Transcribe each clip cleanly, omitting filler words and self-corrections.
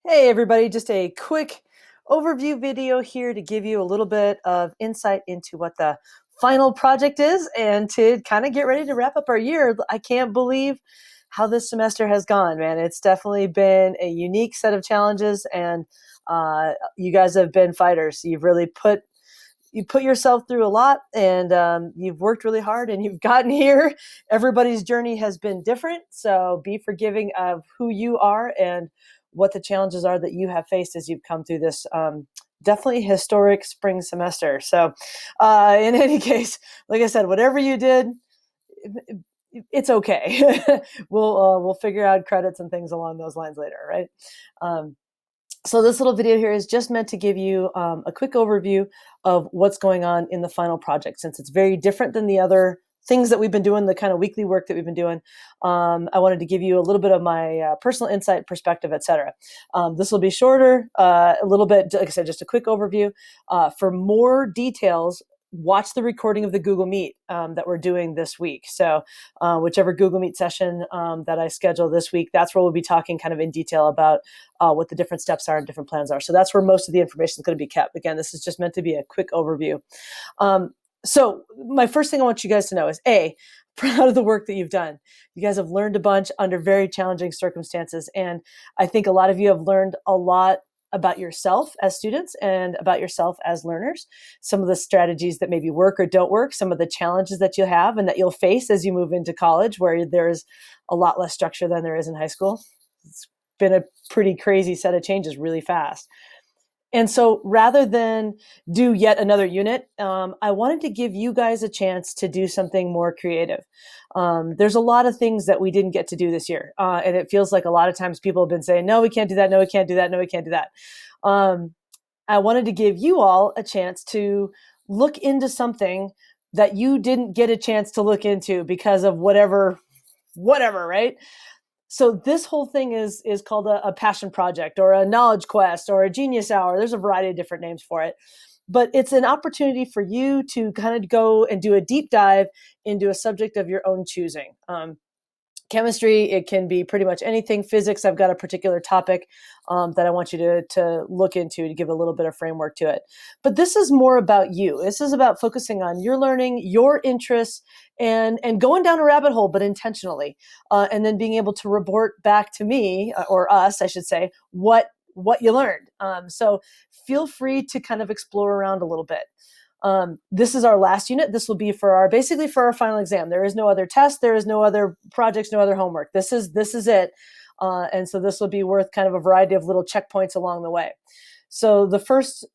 Hey everybody, just a quick overview video here to give you a little bit of insight into what the final project is and to kind of get ready to wrap up our year. I can't believe how this semester has gone, man. It's definitely been a unique set of challenges, and you guys have been fighters. You've really put yourself through a lot, and you've worked really hard and you've gotten here. Everybody's journey has been different, so be forgiving of who you are and what the challenges are that you have faced as you've come through this definitely historic spring semester. So in any case, like I said, whatever you did, it's okay. We'll figure out credits and things along those lines later, right? um, so this little video here is just meant to give you a quick overview of what's going on in the final project. Since it's very different than the other things that we've been doing, the kind of weekly work that we've been doing, I wanted to give you a little bit of my personal insight, perspective, etc. This will be shorter, a little bit, like I said, just a quick overview. For more details, watch the recording of the Google Meet that we're doing this week. So whichever Google Meet session that I schedule this week, that's where we'll be talking kind of in detail about what the different steps are and different plans are. So that's where most of the information is going to be kept. Again, this is just meant to be a quick overview. So my first thing I want you guys to know is proud of the work that you've done. You guys have learned a bunch under very challenging circumstances. And I think a lot of you have learned a lot about yourself as students and about yourself as learners, some of the strategies that maybe work or don't work, some of the challenges that you'll have and that you'll face as you move into college, where there's a lot less structure than there is in high school. It's been a pretty crazy set of changes really fast. And so rather than do yet another unit, I wanted to give you guys a chance to do something more creative. There's a lot of things that we didn't get to do this year. And it feels like a lot of times people have been saying, no, we can't do that. No, we can't do that. No, we can't do that. I wanted to give you all a chance to look into something that you didn't get a chance to look into because of whatever, right? So this whole thing is called a passion project or a knowledge quest or a genius hour. There's a variety of different names for it, but it's an opportunity for you to kind of go and do a deep dive into a subject of your own choosing. Chemistry, it can be pretty much anything. Physics, I've got a particular topic that I want you to look into to give a little bit of framework to it. But this is more about you. This is about focusing on your learning, your interests, and going down a rabbit hole, but intentionally, and then being able to report back to me, or us, I should say, what you learned. So feel free to kind of explore around a little bit. This is our last unit. This will be basically for our final exam. There is no other test. There is no other projects, no other homework. This is it. And so this will be worth kind of a variety of little checkpoints along the way. So the first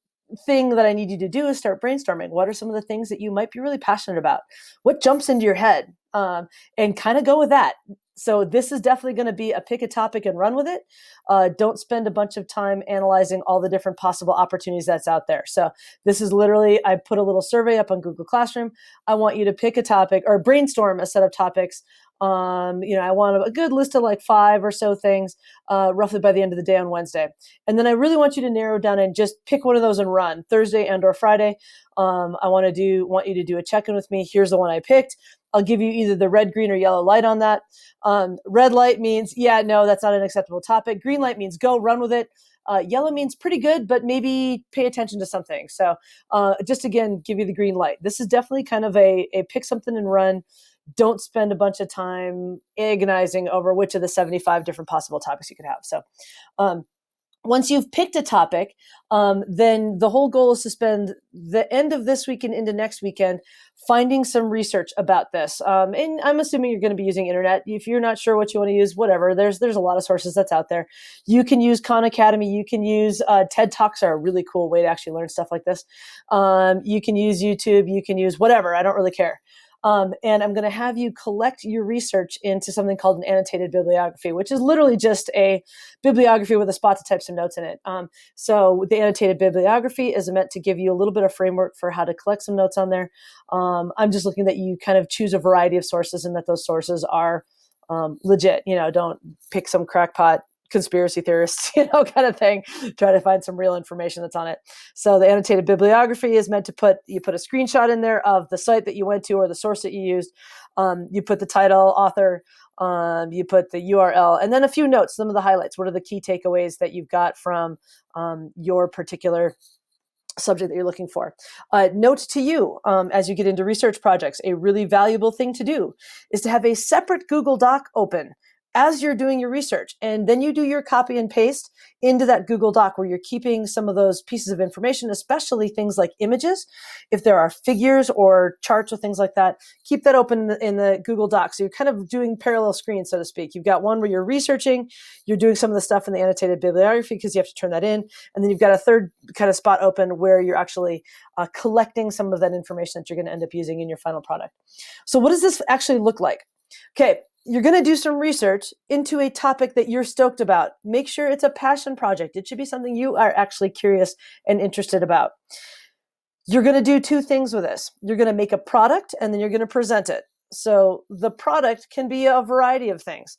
thing that I need you to do is start brainstorming. What are some of the things that you might be really passionate about? What jumps into your head? And kind of go with that. So this is definitely going to be a pick a topic and run with it. Don't spend a bunch of time analyzing all the different possible opportunities that's out there. So this is literally, I put a little survey up on Google Classroom. I want you to pick a topic or brainstorm a set of topics. I want a good list of like 5 or so things, roughly by the end of the day on Wednesday. And then I really want you to narrow down and just pick one of those and run Thursday and or Friday. I want you to do a check-in with me. Here's the one I picked. I'll give you either the red, green, or yellow light on that. Red light means, yeah, no, that's not an acceptable topic. Green light means go, run with it. Yellow means pretty good, but maybe pay attention to something. So just again, give you the green light. This is definitely kind of a pick something and run. Don't spend a bunch of time agonizing over which of the 75 different possible topics you could have. So once you've picked a topic, then the whole goal is to spend the end of this weekend into next weekend finding some research about this. And I'm assuming you're going to be using internet. If you're not sure what you want to use, whatever, there's a lot of sources that's out there. You can use Khan Academy. You can use TED Talks are a really cool way to actually learn stuff like this. You can use YouTube. You can use whatever. I don't really care. And I'm going to have you collect your research into something called an annotated bibliography, which is literally just a bibliography with a spot to type some notes in it. So the annotated bibliography is meant to give you a little bit of framework for how to collect some notes on there. I'm just looking that you kind of choose a variety of sources and that those sources are legit. Don't pick some crackpot conspiracy theorists, kind of thing. Try to find some real information that's on it. So the annotated bibliography is meant to put a screenshot in there of the site that you went to or the source that you used. You put the title, author, You put the URL and then a few notes, some of the highlights. What are the key takeaways that you've got from your particular subject that you're looking for? Note to you, as you get into research projects, a really valuable thing to do is to have a separate Google Doc open as you're doing your research. And then you do your copy and paste into that Google Doc where you're keeping some of those pieces of information, especially things like images. If there are figures or charts or things like that, keep that open in the Google Doc. So you're kind of doing parallel screens, so to speak. You've got one where you're researching, you're doing some of the stuff in the annotated bibliography because you have to turn that in. And then you've got a third kind of spot open where you're actually collecting some of that information that you're going to end up using in your final product. So what does this actually look like? Okay, you're going to do some research into a topic that you're stoked about. Make sure it's a passion project. It should be something you are actually curious and interested about. You're going to do two things with this. You're going to make a product and then you're going to present it. So the product can be a variety of things.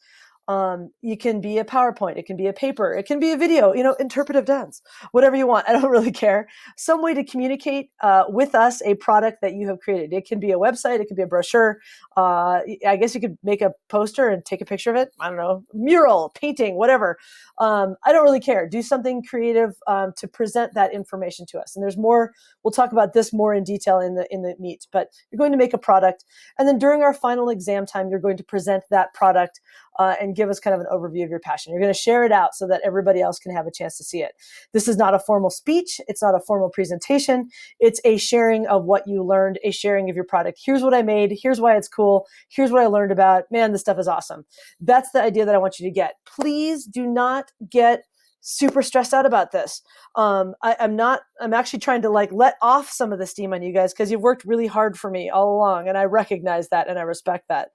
You can be a PowerPoint, it can be a paper, it can be a video, interpretive dance, whatever you want. I don't really care. Some way to communicate with us a product that you have created. It can be a website, it can be a brochure. I guess you could make a poster and take a picture of it. I don't know, mural, painting, whatever. I don't really care. Do something creative to present that information to us. And there's more. We'll talk about this more in detail in the meet. But you're going to make a product, and then during our final exam time, you're going to present that product and give us kind of an overview of your passion. You're going to share it out so that everybody else can have a chance to see it. This is not a formal speech. It's not a formal presentation. It's a sharing of what you learned, a sharing of your product. Here's what I made. Here's why it's cool. Here's what I learned about. Man, this stuff is awesome. That's the idea that I want you to get. Please do not get super stressed out about this. I'm actually trying to let off some of the steam on you guys because you've worked really hard for me all along. And I recognize that and I respect that.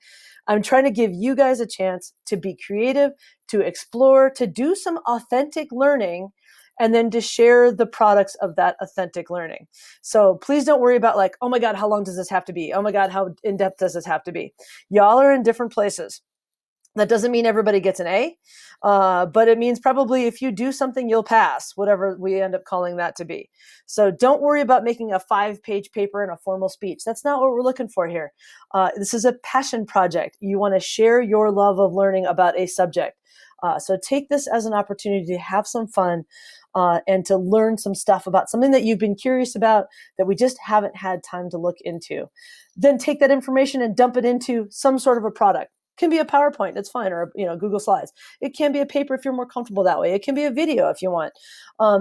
I'm trying to give you guys a chance to be creative, to explore, to do some authentic learning, and then to share the products of that authentic learning. So please don't worry about oh my God, how long does this have to be? Oh my God, how in-depth does this have to be? Y'all are in different places. That doesn't mean everybody gets an A, but it means probably if you do something, you'll pass, whatever we end up calling that to be. So don't worry about making a 5-page paper and a formal speech. That's not what we're looking for here. This is a passion project. You want to share your love of learning about a subject. So take this as an opportunity to have some fun and to learn some stuff about something that you've been curious about that we just haven't had time to look into. Then take that information and dump it into some sort of a product. Can be a PowerPoint, that's fine, or Google Slides. It can be a paper if you're more comfortable that way. It can be a video if you want.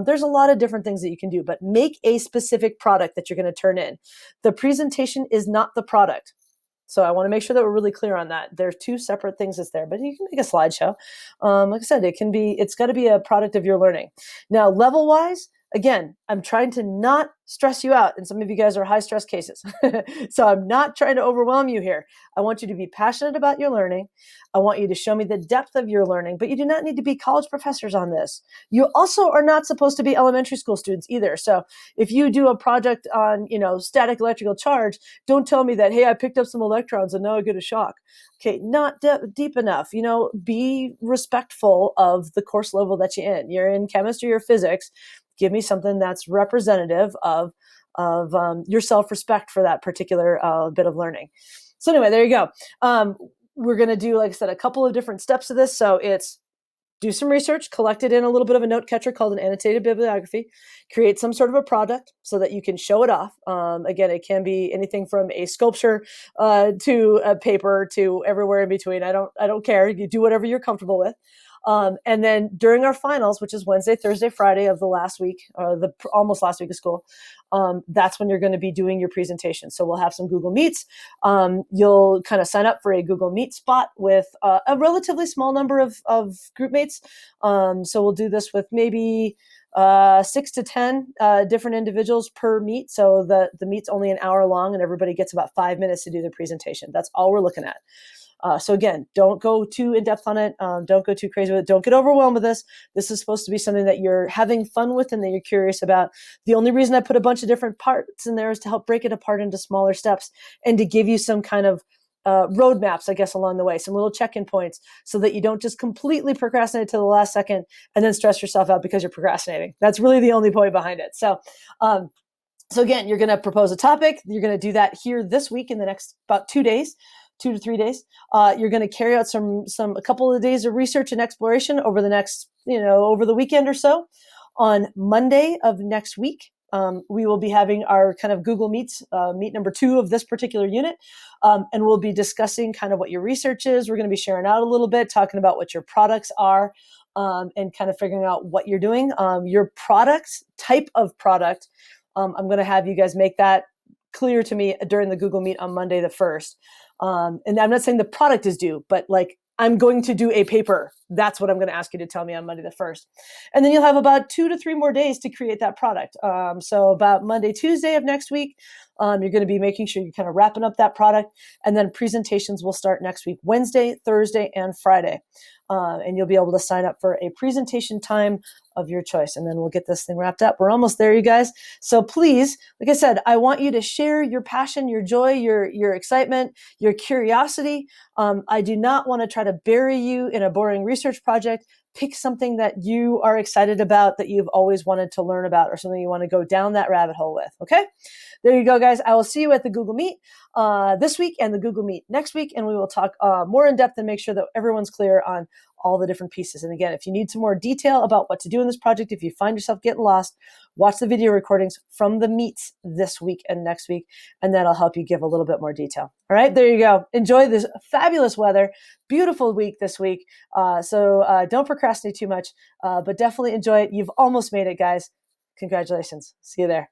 There's a lot of different things that you can do, but make a specific product that you're going to turn in. The presentation is not the product. So I want to make sure that we're really clear on that. There's two separate things that's there, but you can make a slideshow. Like I said, it's got to be a product of your learning. Now, level-wise, again, I'm trying to not stress you out. And some of you guys are high stress cases. So I'm not trying to overwhelm you here. I want you to be passionate about your learning. I want you to show me the depth of your learning, but you do not need to be college professors on this. You also are not supposed to be elementary school students either. So if you do a project on, static electrical charge, don't tell me that, hey, I picked up some electrons and now I get a shock. Okay, not deep enough. Be respectful of the course level that you're in. You're in chemistry or physics. Give me something that's representative of your self-respect for that particular bit of learning. So anyway, there you go. We're going to do, like I said, a couple of different steps of this. So it's do some research, collect it in a little bit of a note catcher called an annotated bibliography, create some sort of a product so that you can show it off. Again, it can be anything from a sculpture to a paper to everywhere in between. I don't care. You do whatever you're comfortable with. And then during our finals, which is Wednesday, Thursday, Friday of the last week, the almost last week of school, that's when you're going to be doing your presentation. So we'll have some Google Meets. You'll kind of sign up for a Google Meet spot with a relatively small number of group mates. So we'll do this with maybe 6 to 10 different individuals per meet. So the meet's only an hour long and everybody gets about 5 minutes to do the presentation. That's all we're looking at. So again, don't go too in depth on it. Don't go too crazy with it. Don't get overwhelmed with this. This is supposed to be something that you're having fun with and that you're curious about. The only reason I put a bunch of different parts in there is to help break it apart into smaller steps and to give you some kind of roadmaps, I guess, along the way, some little check-in points so that you don't just completely procrastinate to the last second and then stress yourself out because you're procrastinating. That's really the only point behind it. So again, you're going to propose a topic. You're going to do that here this week in the next about 2 days. 2 to 3 days. You're going to carry out a couple of days of research and exploration over the next, over the weekend or so. On Monday of next week, we will be having our kind of Google Meets, meet number 2 of this particular unit. And we'll be discussing kind of what your research is. We're going to be sharing out a little bit, talking about what your products are, and kind of figuring out what you're doing. Your product, type of product, I'm going to have you guys make that clear to me during the Google Meet on Monday the 1st. And I'm not saying the product is due, but like I'm going to do a paper. That's what I'm going to ask you to tell me on Monday the 1st. And then you'll have about 2 to 3 more days to create that product. So about Monday, Tuesday of next week, you're going to be making sure you're kind of wrapping up that product. And then presentations will start next week, Wednesday, Thursday, and Friday. And you'll be able to sign up for a presentation time of your choice. And then we'll get this thing wrapped up. We're almost there, you guys. So please, like I said, I want you to share your passion, your joy, your excitement, your curiosity. I do not want to try to bury you in a boring research project. Pick something that you are excited about, that you've always wanted to learn about, or something you want to go down that rabbit hole with. Okay? There you go, guys. I will see you at the Google Meet this week and the Google Meet next week, and we will talk more in depth and make sure that everyone's clear on all the different pieces. And again, if you need some more detail about what to do in this project, if you find yourself getting lost, watch the video recordings from the meets this week and next week, and that'll help you give a little bit more detail. All right, there you go. Enjoy this fabulous weather. Beautiful week this week. So don't procrastinate too much, but definitely enjoy it. You've almost made it, guys. Congratulations. See you there.